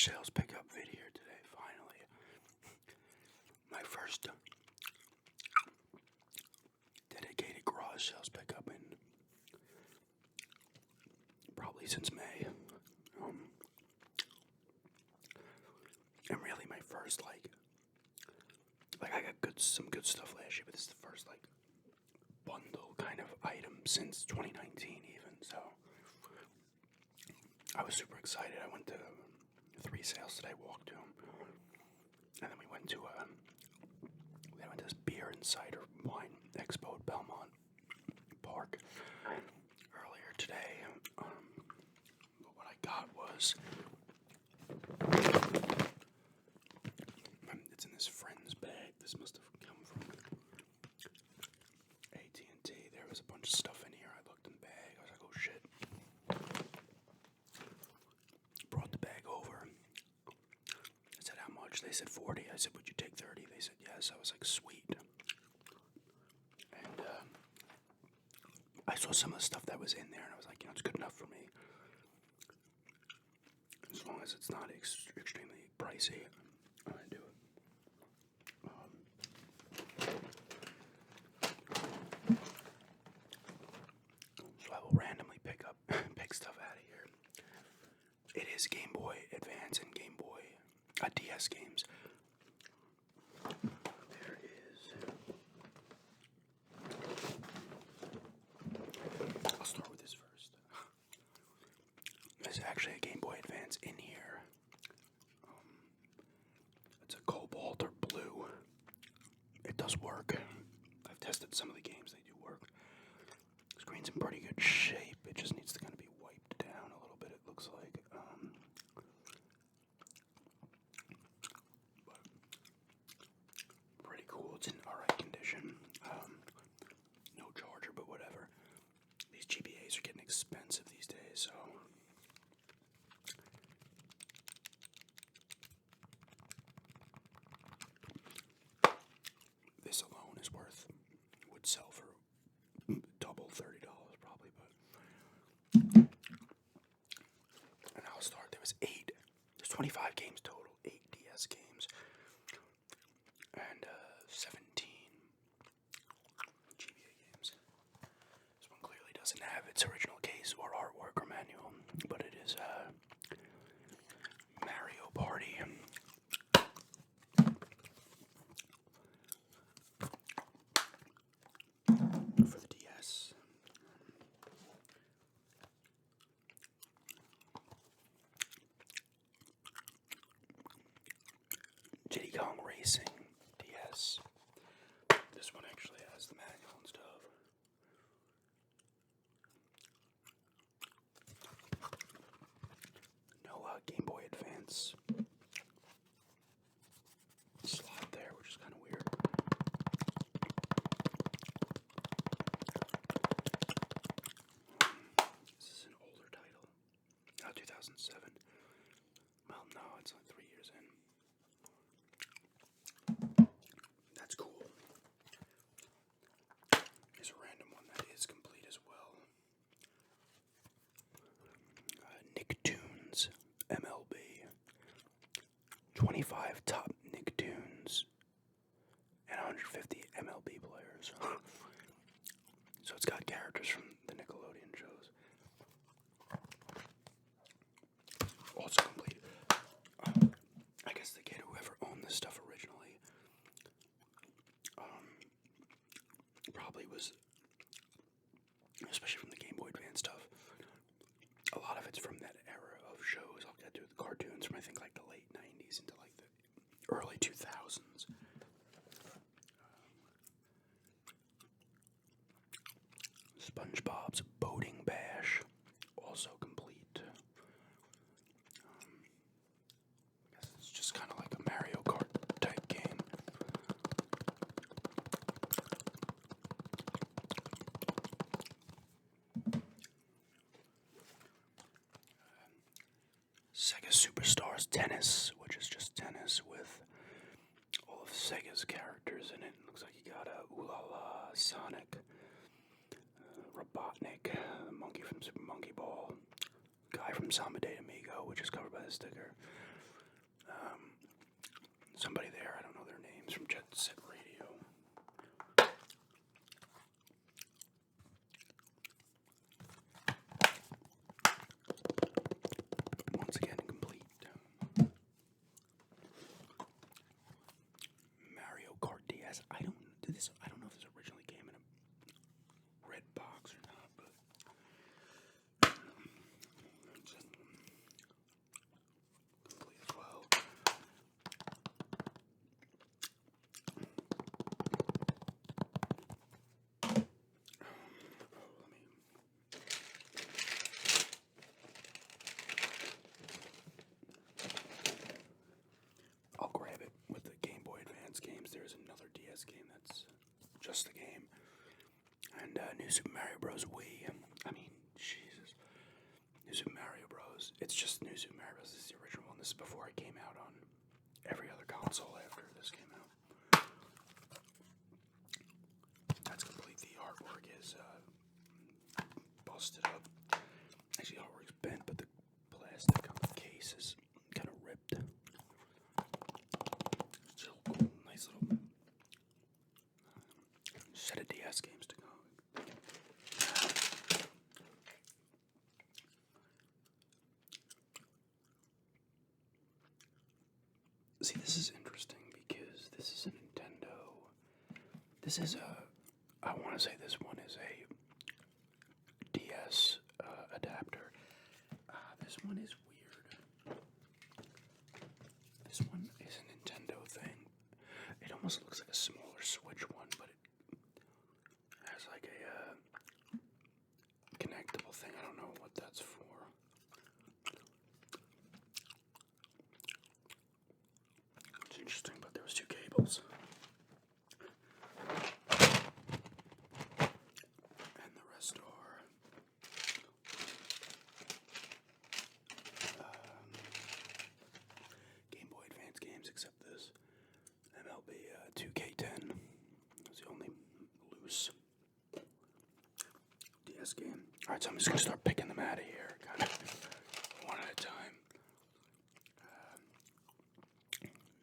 sales pickup video today, finally. My first dedicated garage sales pickup in probably since May. And really my first, I got some good stuff last year, but this is the first, bundle kind of item since 2019 even, so I was super excited. I went to 3 sales that I walked to, and then we went to this beer and cider wine expo at Belmont Park earlier today. But what I got was, it's in this friend's bag. This must have come from AT&T. There was a bunch of stuff in here. I looked in the bag. I was like, oh shit. Brought the bag over. I said, how much? They said 40. I said, would you take 30? They said, yes. I was like, sweet. And I saw some of the stuff that was in there, and I was like, it's good enough for me. As long as it's not extremely pricey, I'm going to do it. So I will randomly pick stuff out of here. It is Game Boy Advance and Game Boy DS games. There is. I'll start with this first. There's actually a Game Boy Advance in here. It's a cobalt or blue. It does work. I've tested some of the games, they do work. The screen's in pretty good shape. It just needs to kind of be wiped down a little bit, it looks like. But pretty cool. It's in alright condition. No charger, but whatever. These GBAs are getting expensive these days, so. This alone is would sell for double $30 probably, but. And I'll start. There's 25 games total, 8 DS games, and 17 GBA games. This one clearly doesn't have its original case or artwork or manual, but it is Mario Party. For the DS. Diddy Kong Racing DS. This one actually has the manual and stuff. No Game Boy Advance slot there, which is kind of weird. This is an older title. 2007. Well, no, it's like 3 years in. That's cool. Here's a random one that is complete as well. Nicktoons MLB. 25 top Nicktoons and 150 MLB players. So it's got characters from the Nickelodeon shows. Also complete. I guess the kid whoever owned this stuff originally probably was, especially from the Game Boy Advance stuff, a lot of it's from that era of shows. I'll get to the cartoons from I think like the late 90s into like the early 2000s. SpongeBob's Boating Bash, also complete. I guess it's just kind of like a Mario Kart type game. Sega Superstars Tennis, which is just tennis with all of Sega's characters in it. Looks like you got Ooh-La-La, Sonic, Robotnik, the monkey from Super Monkey Ball, guy from Samba de Amigo, which is covered by the sticker. guess I don't know if this originally came in a red box or not, but it's complete as well. I'll grab it with the Game Boy Advance games. There's another DS game that's just the game. And New Super Mario Bros. Wii. I mean, Jesus. New Super Mario Bros. It's just New Super Mario Bros. This is the original one. This is before it came out on every other console after this came out. That's complete. The artwork is busted up. Actually, the artwork's bent, but the plastic on the case is kind of ripped. Still cool. Nice little set of DS games to go. See, this is interesting because this is a Nintendo. This is I want to say this one is a DS adapter. This one is weird. This one is a Nintendo thing. It almost looks like a smaller Switch one, but it has like a connectable thing. I don't know what that's for. It's interesting, but there was two cables. And the rest are Game Boy Advance games, except this. MLB 2K10 is the only loose DS game. Alright, so I'm just going to start picking them out of here, kind of one at a time.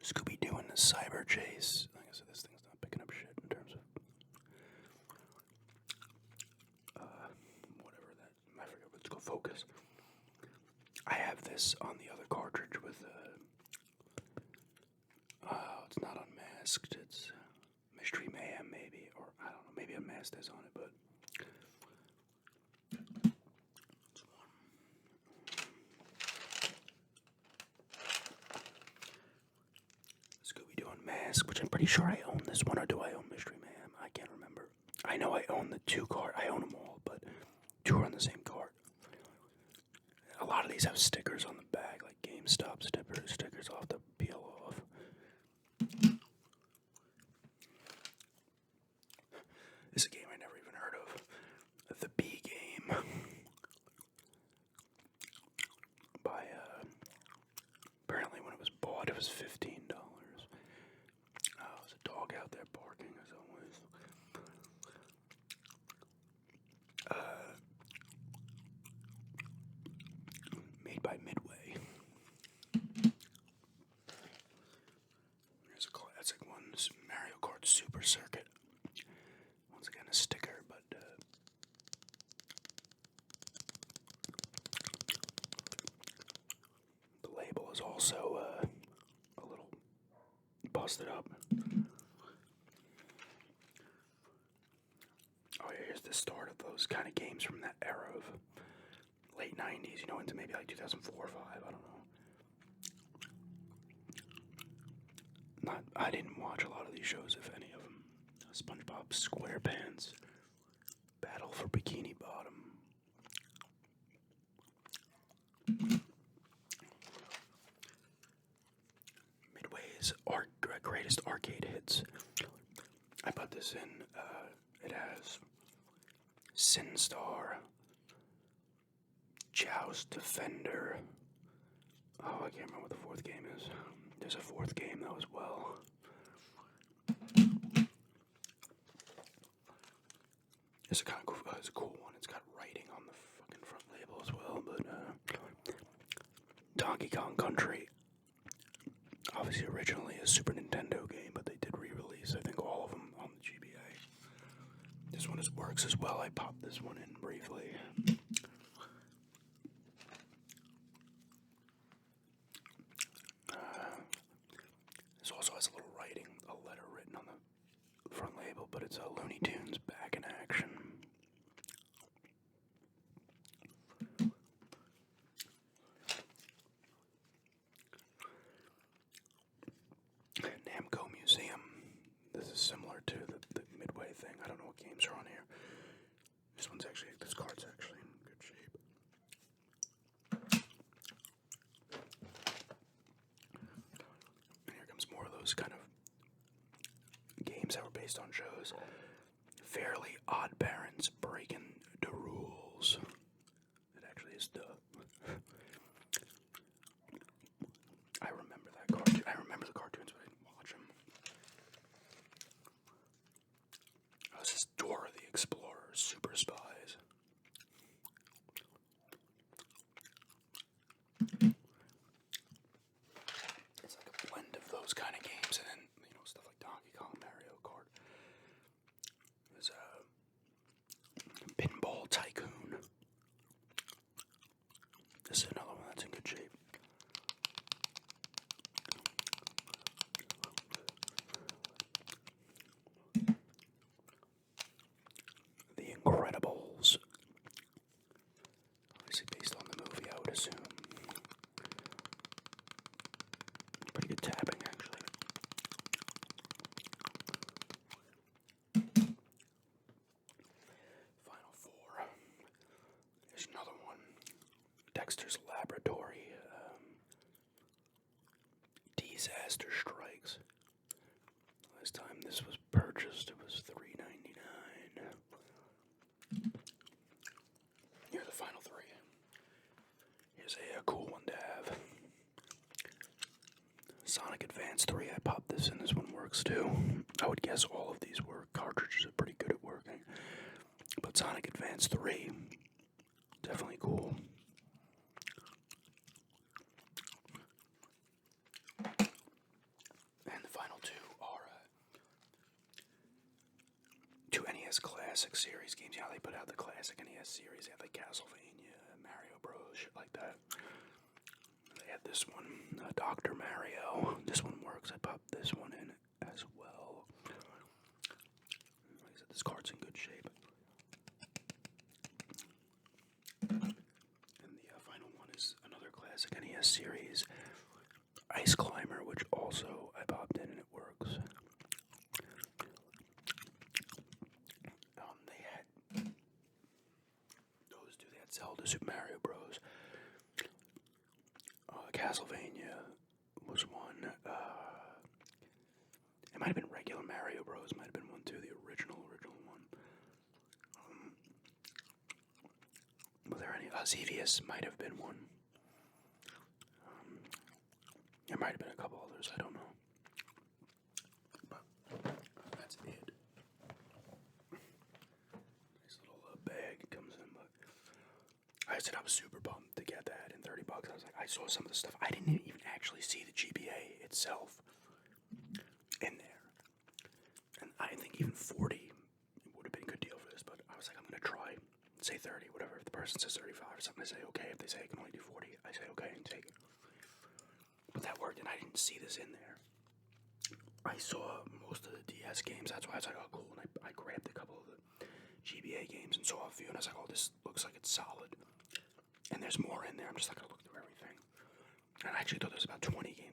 Scooby-Doo and the Cyber Chase. Like I said, this thing's not picking up shit in terms of whatever that, I forget what it's called, Focus. I have this on the other cartridge with it's not Unmasked, it's Mystery Mayhem maybe, or I don't know, maybe Unmasked is on it, but it's one. Scooby-Doo Unmasked, which I'm pretty sure I own this one, or do I own Mystery Mayhem? I can't remember. I know I own the two card, I own them all, but two are on the same card. A lot of these have stickers on the back, like GameStop stickers off to peel off. This is a game I never even heard of. The B Game. By, apparently when it was bought, it was $15. There's a dog out there barking as always. Made by Midway. Here's a classic one, this Mario Kart Super Circuit. Once again, a sticker, but the label is also a little busted up. Oh yeah, here's the start of those kind of games from that era of late 90s, you know, into maybe like 2004 or 5, I don't know. I didn't watch a lot of these shows, if any of them. SpongeBob SquarePants, Battle for Bikini Bottom. Midway's greatest arcade hits. I put this in, it has Sin Star, Joust Defender. Oh, I can't remember what the fourth game is. There's a fourth game though as well. It's a kind of cool, it's a cool one. It's got writing on the fucking front label as well. But Donkey Kong Country, obviously originally a Super Nintendo game, but they did re-release I think all of them on the GBA. This one works as well. I popped this one in briefly. This also has a little writing, a letter written on the front label, but it's a Looney Tunes back in action. Namco Museum. This is similar to the Midway thing. I don't know what games are on here. This card's actually in good shape. And here comes more of those kind of games that were based on shows. Fairly Odd Parents Breaking the Rules. It actually is the. I remember that cartoon. I remember the cartoons, but I didn't watch them. Oh, this is Dora the Explorer, Super Spies. It's like a blend of those kind of games, and then stuff like Donkey Kong, Mario Kart. There's Pinball Tycoon. This is another one that's in good shape. The Incredibles. Obviously based on the movie, I would assume. Pretty good tapping, actually. Final Four. Here's another one. Dexter's Laboratory. Disaster Strikes. Last time this was purchased, it was $3.99. Here are the final three. Here's a cool one to have. Sonic Advance 3. I popped this in. This one works too. I would guess all of these work. Cartridges are pretty good at working. But Sonic Advance 3, definitely cool. And the final two are two NES Classic Series games. They put out the Classic NES Series. They had like Castlevania, Mario Bros, shit like that. They had this one, Dr. Mario. This one works. I popped this one in as well. Like I said, this card's in good shape. And the final one is another Classic NES Series, Ice Climber, which also I popped in and it works. They had those two. They had Zelda, Super Mario Bros. Castlevania was one. It might have been regular Mario Bros. Might have been one too. The original one. Were there any? Xevious might have been one. There might have been a couple others. I don't know. But that's it. Nice little bag comes in, but I said I was super pumped to get that in $30. I was like, I saw some of the stuff. I didn't even actually see the GBA itself in there, and I think even 40 would have been a good deal for this. But I was like, I'm gonna try. Say 30, whatever. If the person says 35 or something, I say okay. If they say I can only do 40, I say okay and take it. But that worked, and I didn't see this in there. I saw most of the DS games. That's why I was like, oh, cool. And I grabbed a couple of the GBA games and saw a few, and I was like, oh, this looks like it's solid. And there's more in there. I'm just not going to look through everything. And I actually thought there was about 20